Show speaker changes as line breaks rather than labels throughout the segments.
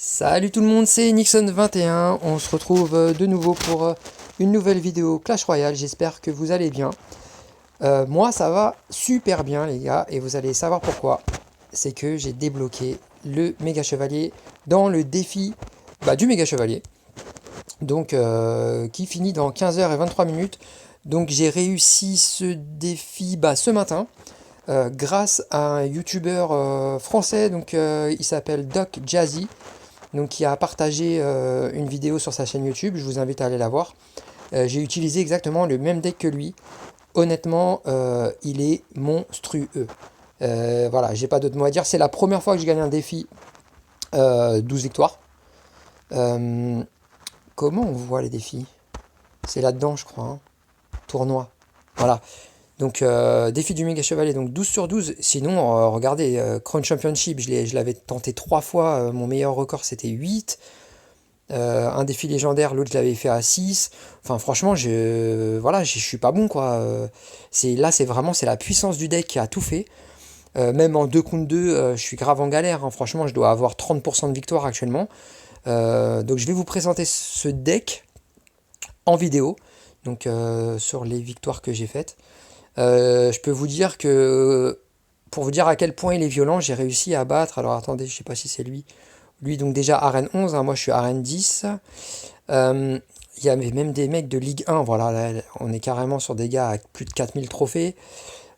Salut tout le monde, c'est Nixon21, on se retrouve de nouveau pour une nouvelle vidéo Clash Royale, j'espère que vous allez bien. Moi ça va super bien les gars, et vous allez savoir pourquoi. C'est que j'ai débloqué le méga chevalier dans le défi du méga chevalier. Donc qui finit dans 15h23 minutes. Donc j'ai réussi ce défi ce matin. Grâce à un youtubeur français, donc il s'appelle Doc Jazzy, donc qui a partagé une vidéo sur sa chaîne YouTube, je vous invite à aller la voir. J'ai utilisé exactement le même deck que lui. Honnêtement, il est monstrueux. Voilà, j'ai pas d'autre mot à dire. C'est la première fois que je gagne un défi 12 victoires. Comment on voit les défis? C'est là-dedans, je crois. Hein. Tournoi. Voilà. Donc, défi du méga chevalier, donc 12 sur 12. Sinon, regardez, Crown Championship, je l'avais tenté 3 fois. Mon meilleur record, c'était 8. Un défi légendaire, l'autre, je l'avais fait à 6. Enfin, franchement, je suis pas bon, quoi. Là, c'est la puissance du deck qui a tout fait. Même en 2 contre 2, je suis grave en galère. Hein. Franchement, je dois avoir 30% de victoire actuellement. Donc, je vais vous présenter ce deck en vidéo. Donc, sur les victoires que j'ai faites. Je peux vous dire que, pour vous dire à quel point il est violent, j'ai réussi à battre, alors attendez, je sais pas si c'est lui, donc déjà arène 11, hein, moi je suis arène 10, il y avait même des mecs de Ligue 1, voilà, là, on est carrément sur des gars avec plus de 4000 trophées,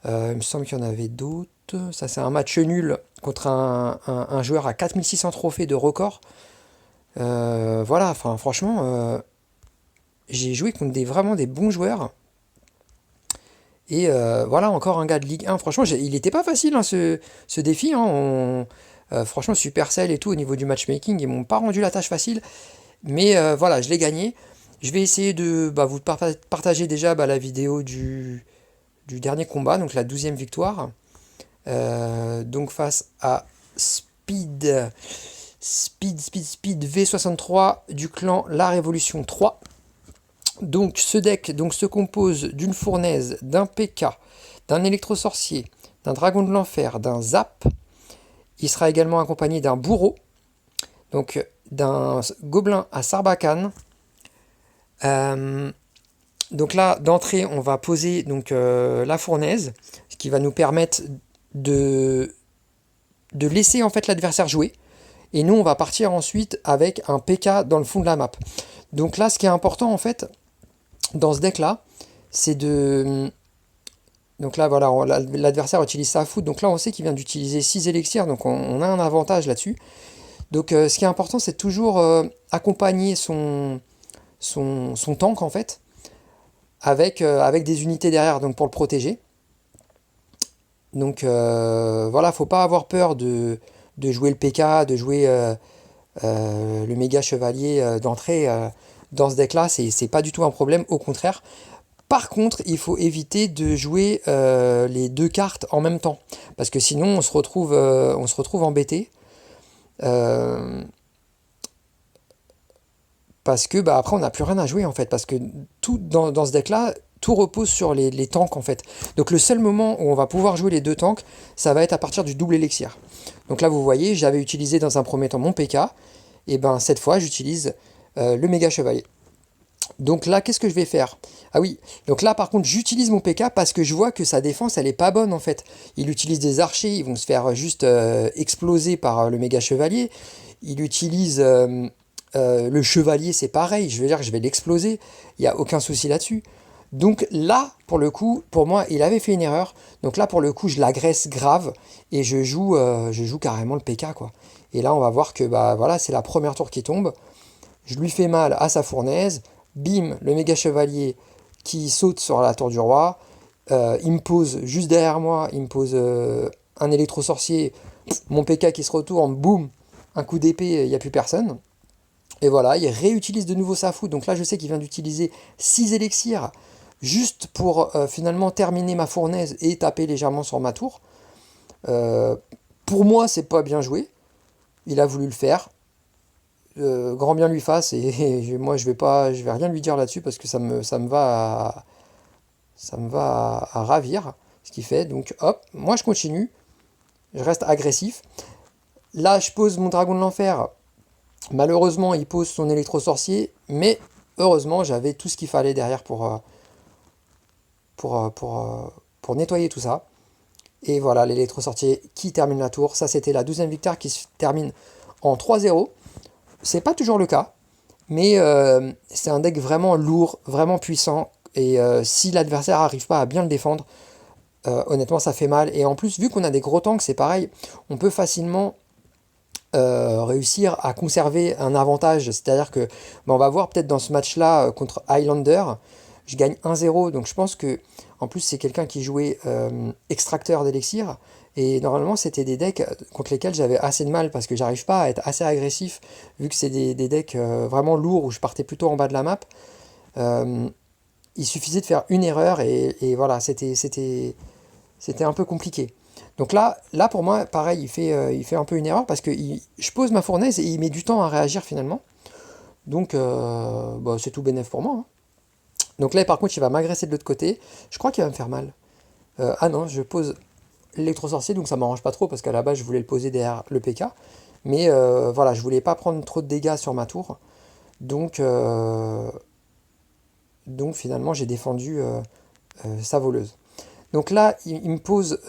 il me semble qu'il y en avait d'autres, ça c'est un match nul contre un joueur à 4600 trophées de record, voilà, enfin franchement, j'ai joué contre vraiment des bons joueurs. Et voilà, encore un gars de Ligue 1. Franchement, il n'était pas facile hein, ce défi. Hein. Franchement, Supercell et tout, au niveau du matchmaking, ils m'ont pas rendu la tâche facile. Mais voilà, je l'ai gagné. Je vais essayer de vous partager déjà la vidéo du dernier combat, donc la 12e victoire. Donc face à Speed V63 du clan La Révolution 3. Donc ce deck se compose d'une fournaise, d'un PK, d'un électro-sorcier, d'un dragon de l'enfer, d'un zap. Il sera également accompagné d'un bourreau, donc d'un gobelin à Sarbacane. Donc là, d'entrée, on va poser la fournaise, ce qui va nous permettre de laisser en fait l'adversaire jouer. Et nous, on va partir ensuite avec un PK dans le fond de la map. Donc là, ce qui est important en fait, dans ce deck là, c'est de... Donc là voilà, l'adversaire utilise sa foudre, donc là on sait qu'il vient d'utiliser 6 élixirs, donc on a un avantage là-dessus. Donc ce qui est important, c'est toujours accompagner son tank en fait, avec des unités derrière, donc pour le protéger. Donc voilà, faut pas avoir peur de jouer le PK, de jouer le méga chevalier d'entrée. Dans ce deck là, c'est pas du tout un problème, au contraire. Par contre, il faut éviter de jouer les deux cartes en même temps, parce que sinon on se retrouve embêté. Parce que après on n'a plus rien à jouer en fait, parce que tout dans ce deck là, tout repose sur les tanks en fait. Donc le seul moment où on va pouvoir jouer les deux tanks, ça va être à partir du double élixir. Donc là vous voyez, j'avais utilisé dans un premier temps mon PK, et cette fois j'utilise le méga chevalier. Donc là, qu'est-ce que je vais faire? Ah oui, donc là par contre j'utilise mon PK parce que je vois que sa défense elle est pas bonne en fait. Il utilise des archers, ils vont se faire juste exploser par le méga chevalier. Il utilise le chevalier, c'est pareil, je veux dire que je vais l'exploser, il n'y a aucun souci là-dessus. Donc là, pour le coup, pour moi, il avait fait une erreur. Donc là, pour le coup, je l'agresse grave et je joue carrément le PK quoi. Et là, on va voir que voilà, c'est la première tour qui tombe. Je lui fais mal à sa fournaise. Bim, le méga chevalier qui saute sur la tour du roi. Il me pose juste derrière moi, il me pose un électro-sorcier. Mon PK qui se retourne, boum, un coup d'épée, il n'y a plus personne. Et voilà, il réutilise de nouveau sa foudre. Donc là, je sais qu'il vient d'utiliser 6 élixirs juste pour finalement terminer ma fournaise et taper légèrement sur ma tour. Pour moi, c'est pas bien joué. Il a voulu le faire. Grand bien lui fasse et moi je vais rien lui dire là-dessus parce que ça me va à ravir ce qu'il fait. Donc hop, moi je continue, je reste agressif. Là je pose mon dragon de l'enfer Malheureusement, il pose son électro-sorcier, mais heureusement, j'avais tout ce qu'il fallait derrière pour, euh, pour, euh, pour nettoyer tout ça. Et voilà, l'électro-sorcier qui termine la tour. Ça, c'était la 12e victoire qui se termine en 3-0. C'est pas toujours le cas, mais c'est un deck vraiment lourd, vraiment puissant. Et si l'adversaire n'arrive pas à bien le défendre, honnêtement, ça fait mal. Et en plus, vu qu'on a des gros tanks, c'est pareil, on peut facilement réussir à conserver un avantage. C'est-à-dire que on va voir peut-être dans ce match-là contre Highlander, je gagne 1-0. Donc je pense que en plus c'est quelqu'un qui jouait extracteur d'élixir. Et normalement c'était des decks contre lesquels j'avais assez de mal parce que j'arrive pas à être assez agressif vu que c'est des decks vraiment lourds où je partais plutôt en bas de la map. Euh, il suffisait de faire une erreur et voilà, c'était un peu compliqué. Donc là pour moi, pareil, il fait un peu une erreur parce que je pose ma fournaise et il met du temps à réagir finalement. Donc bah, c'est tout bénef pour moi, hein. Donc là par contre il va m'agresser de l'autre côté. Je crois qu'il va me faire mal. Ah non, je pose l'électro-sorcier, donc ça m'arrange pas trop parce qu'à la base je voulais le poser derrière le PK. Mais voilà, je voulais pas prendre trop de dégâts sur ma tour. Donc, donc finalement j'ai défendu sa voleuse. Donc là, il me pose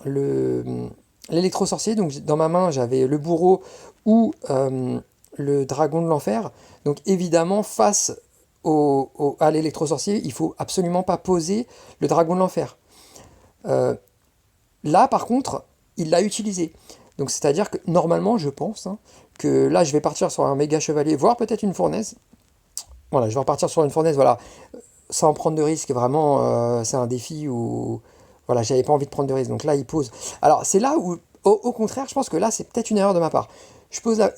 le, l'électro-sorcier. Donc dans ma main, j'avais le bourreau ou le dragon de l'enfer. Donc évidemment, face à l'électro-sorcier, il faut absolument pas poser le dragon de l'enfer. Euh, Là, par contre, il l'a utilisé. Donc c'est-à-dire que normalement, je pense que là, je vais partir sur un méga chevalier, voire peut-être une fournaise. Voilà, je vais repartir sur une fournaise, voilà, sans prendre de risque. Vraiment, c'est un défi où voilà, j'avais pas envie de prendre de risque. Donc là, il pose. Alors c'est là où, au contraire, je pense que là, c'est peut-être une erreur de ma part.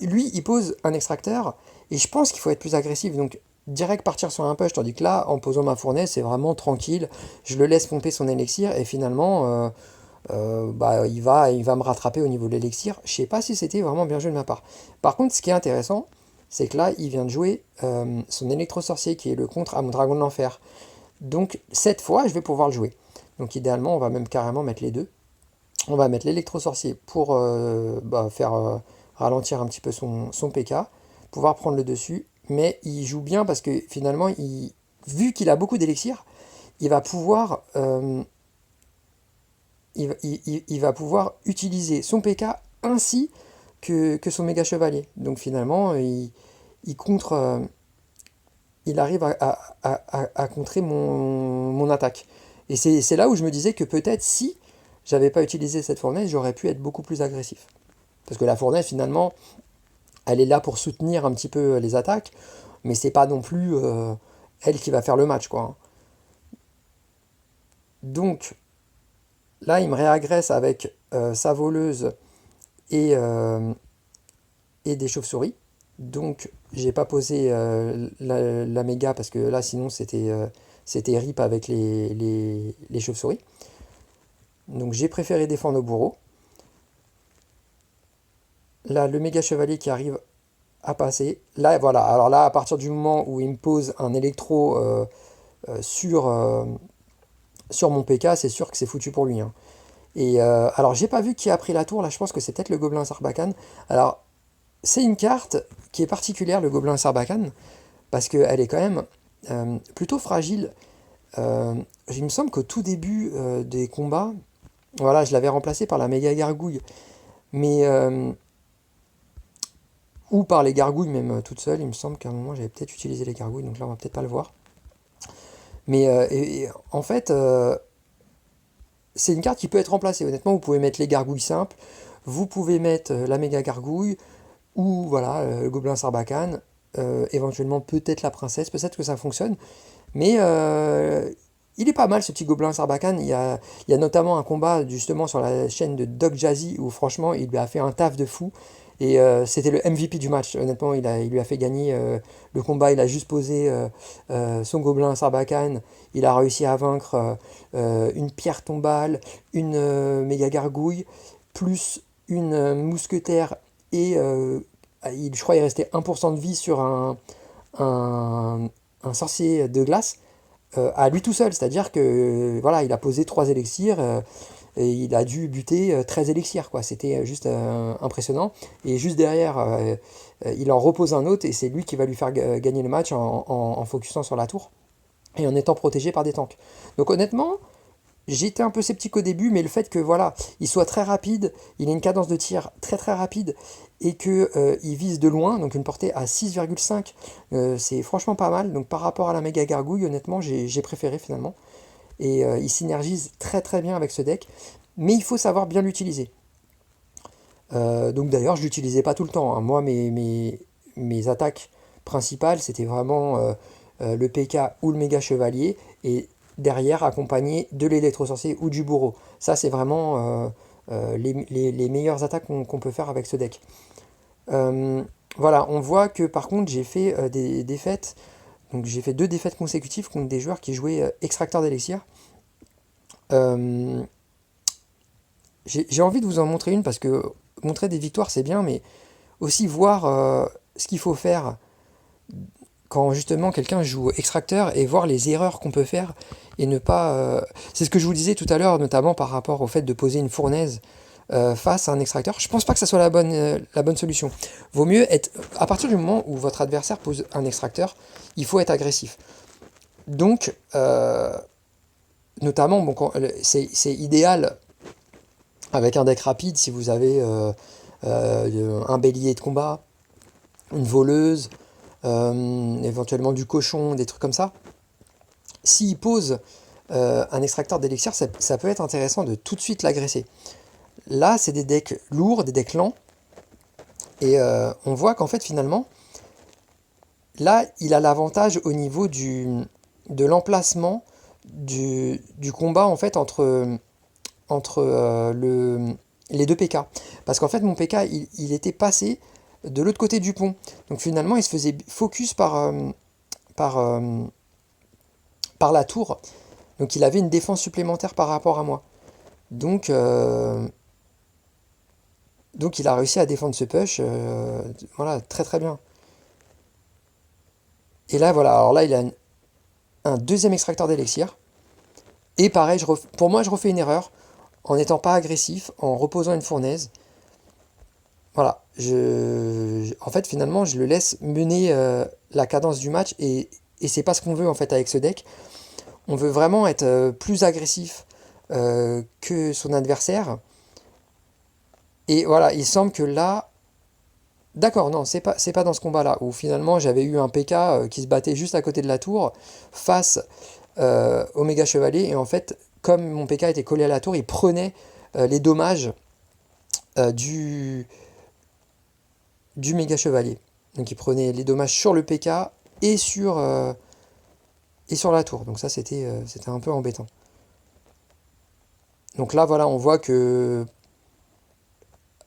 Lui, il pose un extracteur et je pense qu'il faut être plus agressif. Donc direct partir sur un push, tandis que là, en posant ma fournaise, c'est vraiment tranquille. Je le laisse pomper son élixir et finalement, bah, il va me rattraper au niveau de l'élixir. Je sais pas si c'était vraiment bien joué de ma part. Par contre, ce qui est intéressant, c'est que là, il vient de jouer son électro-sorcier qui est le contre à mon dragon de l'enfer. Donc, cette fois, je vais pouvoir le jouer. Donc, idéalement, on va même carrément mettre les deux. On va mettre l'électro-sorcier pour bah, faire ralentir un petit peu son PK, pouvoir prendre le dessus. Mais il joue bien parce que finalement, vu qu'il a beaucoup d'élixir, il va pouvoir il va pouvoir utiliser son PK ainsi que son méga chevalier. Donc finalement, il contre, il arrive à contrer mon attaque. Et c'est là où je me disais que peut-être si j'avais pas utilisé cette fournaise, j'aurais pu être beaucoup plus agressif. Parce que la fournaise, finalement, elle est là pour soutenir un petit peu les attaques, mais c'est pas non plus elle qui va faire le match, quoi. Donc là, il me réagresse avec sa voleuse et, et des chauves-souris. Donc j'ai pas posé la méga parce que là sinon c'était rip avec les chauves-souris. Donc j'ai préféré défendre au bourreau. Là le méga chevalier qui arrive à passer. Là voilà, alors là à partir du moment où il me pose un électro sur, sur mon PK, c'est sûr que c'est foutu pour lui, hein. Et alors j'ai pas vu qui a pris la tour, là je pense que c'est peut-être le gobelin Sarbacane. Alors c'est une carte qui est particulière, le gobelin Sarbacane, parce qu'elle est quand même plutôt fragile. Il me semble qu'au tout début des combats, voilà, je l'avais remplacé par la méga gargouille, mais ou par les gargouilles même toute seule. Il me semble qu'à un moment j'avais peut-être utilisé les gargouilles, donc là on va peut-être pas le voir. Mais en fait, c'est une carte qui peut être remplacée. Honnêtement, vous pouvez mettre les gargouilles simples, vous pouvez mettre la méga gargouille, ou voilà, le gobelin Sarbacane, éventuellement peut-être la princesse, peut-être que ça fonctionne. Mais il est pas mal ce petit gobelin Sarbacane. Il y a notamment un combat justement sur la chaîne de Doc Jazzy où franchement il lui a fait un taf de fou. Et c'était le MVP du match. Honnêtement, il lui a fait gagner le combat. Il a juste posé son gobelin Sarbacane. Il a réussi à vaincre une pierre tombale, une méga gargouille, plus une mousquetaire. Et je crois qu'il restait 1% de vie sur un, un sorcier de glace à lui tout seul. C'est-à-dire que voilà, il a posé 3 élixirs. et il a dû buter 13 élixirs, quoi. C'était juste impressionnant. Et juste derrière, il en repose un autre, et c'est lui qui va lui faire gagner le match en focusant sur la tour, et en étant protégé par des tanks. Donc honnêtement, j'étais un peu sceptique au début, mais le fait que voilà, il soit très rapide, il ait une cadence de tir très très rapide, et que il vise de loin, donc une portée à 6,5, c'est franchement pas mal. Donc par rapport à la méga gargouille, honnêtement, j'ai préféré finalement. Et il synergise très très bien avec ce deck, mais il faut savoir bien l'utiliser. Donc d'ailleurs, je l'utilisais pas tout le temps, hein. Moi, mes attaques principales, c'était vraiment le PK ou le méga chevalier, et derrière accompagné de l'électro-sorcier ou du bourreau. Ça, c'est vraiment les meilleures attaques qu'on peut faire avec ce deck. Euh, voilà, on voit que par contre, j'ai fait des défaites. Donc j'ai fait 2 défaites consécutives contre des joueurs qui jouaient extracteur d'élixir. Euh, j'ai envie de vous en montrer une, parce que montrer des victoires c'est bien, mais aussi voir ce qu'il faut faire quand justement quelqu'un joue extracteur, et voir les erreurs qu'on peut faire, et ne pas... C'est ce que je vous disais tout à l'heure, notamment par rapport au fait de poser une fournaise face à un extracteur. Je pense pas que ça soit la bonne solution. Vaut mieux être... À partir du moment où votre adversaire pose un extracteur, il faut être agressif. Donc, notamment, bon, c'est idéal avec un deck rapide si vous avez un bélier de combat, une voleuse, éventuellement du cochon, des trucs comme ça. S'il pose un extracteur d'élixir, ça peut être intéressant de tout de suite l'agresser. Là, c'est des decks lourds, des decks lents, et on voit qu'en fait, finalement, là, il a l'avantage au niveau de l'emplacement du combat, en fait, entre les 2 PK. Parce qu'en fait, mon PK, il était passé de l'autre côté du pont. Donc finalement, il se faisait focus par, par la tour. Donc il avait une défense supplémentaire par rapport à moi. Donc, donc il a réussi à défendre ce push. Voilà, très très bien. Et là, voilà, alors là, il a un deuxième extracteur d'élixir. Et pareil, pour moi, je refais une erreur en n'étant pas agressif, en reposant une fournaise. Voilà, en fait, finalement, je le laisse mener la cadence du match, et c'est pas ce qu'on veut en fait avec ce deck. On veut vraiment être plus agressif que son adversaire. Et voilà, il semble que là, d'accord, non, c'est pas dans ce combat-là où finalement j'avais eu un PK qui se battait juste à côté de la tour face au méga chevalier, et en fait, comme mon PK était collé à la tour, il prenait les dommages euh, du du méga chevalier. Donc il prenait les dommages sur le PK et sur la tour. Donc ça, c'était un peu embêtant. Donc là, voilà, on voit que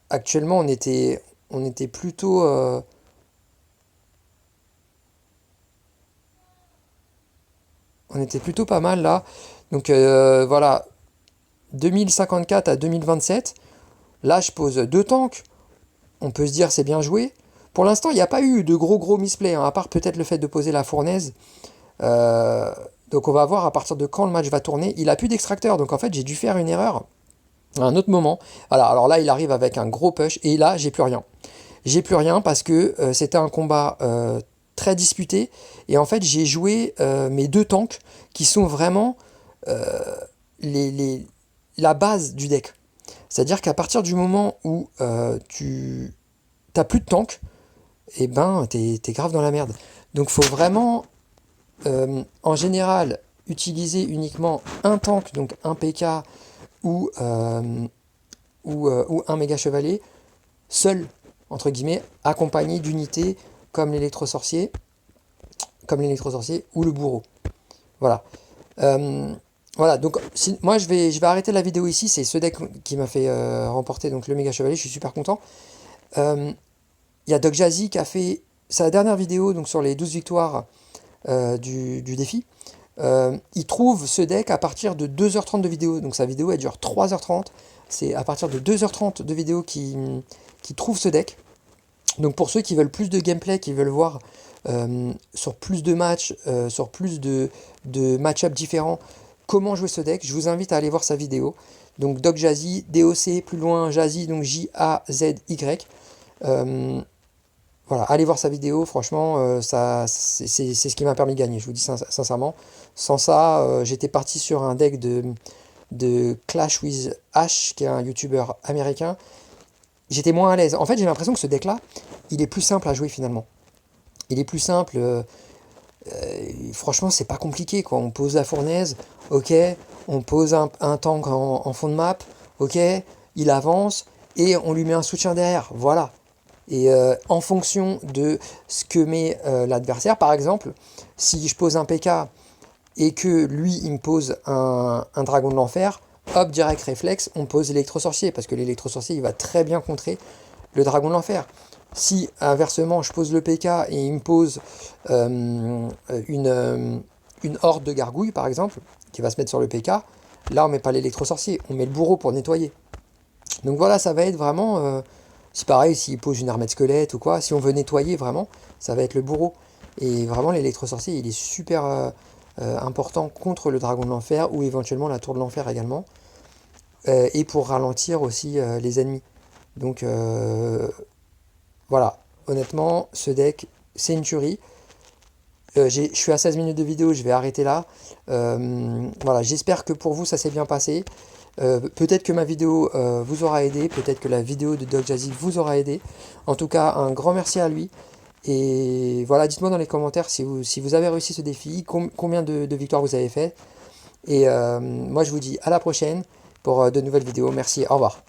actuellement, on était plutôt... on était plutôt pas mal là. Donc voilà, 2054 à 2027. Là, je pose 2 tanks. On peut se dire c'est bien joué. Pour l'instant, il n'y a pas eu de gros misplays, hein, à part peut-être le fait de poser la fournaise. Euh, donc on va voir à partir de quand le match va tourner. Il a plus d'extracteur, donc en fait j'ai dû faire une erreur à un autre moment. Voilà, alors là il arrive avec un gros push, et là j'ai plus rien. J'ai plus rien parce que c'était un combat très disputé, et en fait j'ai joué mes 2 tanks qui sont vraiment les, les- la base du deck. C'est-à-dire qu'à partir du moment où tu t'as plus de tanks, et ben t'es grave dans la merde. Donc faut vraiment en général utiliser uniquement un tank, donc un PK ou, ou un méga chevalier, seul, entre guillemets, accompagné d'unités comme l'électro-sorcier, ou le bourreau. Voilà. Euh, voilà, donc moi je vais arrêter la vidéo ici. C'est ce deck qui m'a fait remporter donc le méga chevalier. Je suis super content. Euh, Il y a Doc Jazzy qui a fait sa dernière vidéo donc sur les 12 victoires du défi. Il trouve ce deck à partir de 2h30 de vidéo. Donc sa vidéo elle dure 3h30. C'est à partir de 2h30 de vidéo qui trouve ce deck. Donc pour ceux qui veulent plus de gameplay, qui veulent voir sur plus de matchs, sur plus de match-ups différents, comment jouer ce deck, je vous invite à aller voir sa vidéo. Donc Doc Jazzy, DOC, plus loin Jazzy, donc J-A-Z-Y. Voilà, allez voir sa vidéo, franchement, c'est ce qui m'a permis de gagner, je vous dis sincèrement. Sans ça, j'étais parti sur un deck de Clash with Ash, qui est un YouTuber américain. J'étais moins à l'aise. En fait, j'ai l'impression que ce deck-là, il est plus simple à jouer finalement. Il est plus simple. Franchement, c'est pas compliqué, quoi. On pose la fournaise, ok. On pose un tank en fond de map, ok. Il avance et on lui met un soutien derrière. Voilà. Et en fonction de ce que met l'adversaire, par exemple, si je pose un PK et que lui, il me pose un dragon de l'enfer, hop, direct réflexe, on pose l'électro-sorcier, parce que l'électro-sorcier, il va très bien contrer le dragon de l'enfer. Si, inversement, je pose le PK et il me pose une horde de gargouilles, par exemple, qui va se mettre sur le PK, là, on met pas l'électro-sorcier, on met le bourreau pour nettoyer. Donc voilà, ça va être vraiment... c'est pareil, s'il pose une armée de squelettes ou quoi, si on veut nettoyer vraiment, ça va être le bourreau. Et vraiment, l'électro-sorcier, il est super important contre le dragon de l'enfer, ou éventuellement la tour de l'enfer également. Et pour ralentir aussi les ennemis. Donc voilà, honnêtement, ce deck, c'est une tuerie. Je suis à 16 minutes de vidéo, je vais arrêter là. Voilà, j'espère que pour vous, ça s'est bien passé. Peut-être que ma vidéo vous aura aidé, peut-être que la vidéo de Doc Jazzy vous aura aidé. En tout cas, un grand merci à lui. Et voilà, dites-moi dans les commentaires si vous avez réussi ce défi, combien de victoires vous avez fait. Et moi, je vous dis à la prochaine pour de nouvelles vidéos. Merci, au revoir.